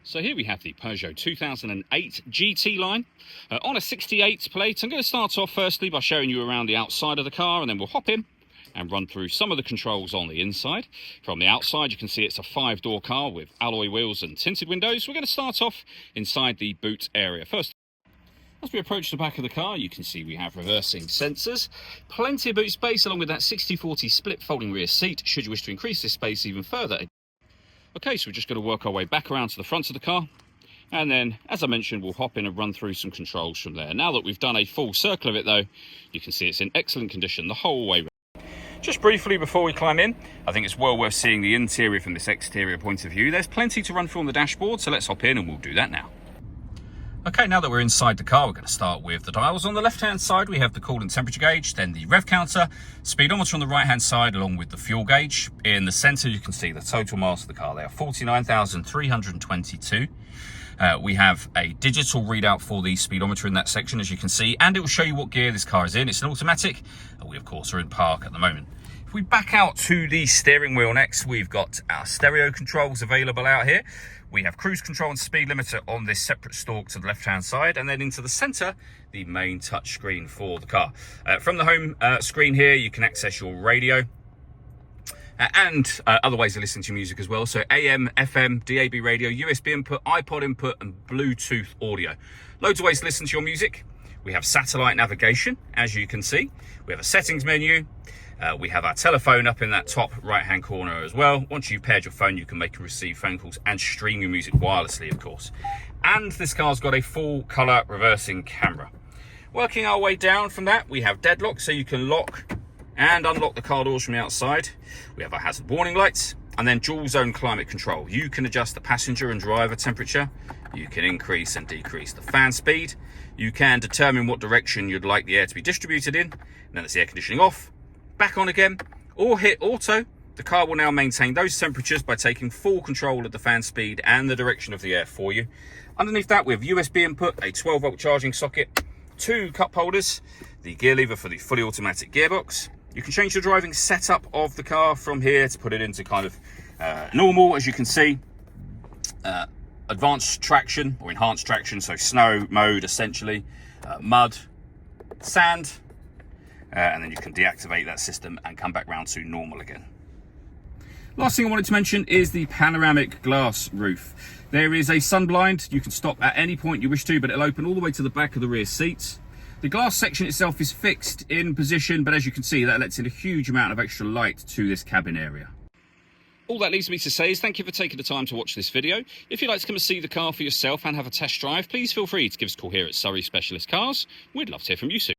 So here we have the Peugeot 2008 GT line on a 68 plate. I'm going to start off firstly by showing you around the outside of the car, and then we'll hop in and run through some of the controls on the inside. From the outside, you can see it's a 5-door car with alloy wheels and tinted windows. We're going to start off inside the boot area first. As we approach the back of the car, you can see we have reversing sensors, plenty of boot space along with that 60/40 split folding rear seat should you wish to increase this space even further. Okay, so we're just going to work our way back around to the front of the car, and then, as I mentioned, we'll hop in and run through some controls from there. Now that we've done a full circle of it though, you can see it's in excellent condition the whole way round. Just briefly before we climb in, I think it's well worth seeing the interior from this exterior point of view. There's plenty to run through on the dashboard, so let's hop in and we'll do that now. Okay, now that we're inside the car, we're going to start with the dials. On the left-hand side, we have the coolant temperature gauge, then the rev counter, speedometer on the right-hand side, along with the fuel gauge. In the centre, you can see the total miles of the car there, 49,322. We have a digital readout for the speedometer in that section, as you can see, and it will show you what gear this car is in. It's an automatic. We, of course, are in park at the moment. If we back out to the steering wheel next, we've got our stereo controls available out here. We have cruise control and speed limiter on this separate stalk to the left-hand side, and then into the centre, the main touch screen for the car. From the home screen here, you can access your radio and other ways of listening to music as well. So AM, FM, DAB radio, USB input, iPod input, and Bluetooth audio. Loads of ways to listen to your music. We have satellite navigation, as you can see. We have a settings menu. We have our telephone up in that top right-hand corner as well. Once you've paired your phone, you can make and receive phone calls and stream your music wirelessly, of course. And this car's got a full colour reversing camera. Working our way down from that, we have deadlock, so you can lock and unlock the car doors from the outside. We have our hazard warning lights, and then dual zone climate control. You can adjust the passenger and driver temperature. You can increase and decrease the fan speed. You can determine what direction you'd like the air to be distributed in. And then it's the air conditioning off, back on again, or hit auto. The car will now maintain those temperatures by taking full control of the fan speed and the direction of the air for you. Underneath that, we have USB input, a 12-volt charging socket, 2 cup holders, the gear lever for the fully automatic gearbox. You can change the driving setup of the car from here to put it into kind of normal, as you can see. Advanced traction or enhanced traction, so snow mode essentially, mud, sand, and then you can deactivate that system and come back round to normal again. Last thing I wanted to mention is the panoramic glass roof. There is a sun blind. You can stop at any point you wish to, but it'll open all the way to the back of the rear seats. The glass section itself is fixed in position, but as you can see, that lets in a huge amount of extra light to this cabin area. All that leaves me to say is thank you for taking the time to watch this video. If you'd like to come and see the car for yourself and have a test drive, please feel free to give us a call here at Surrey Specialist Cars. We'd love to hear from you soon.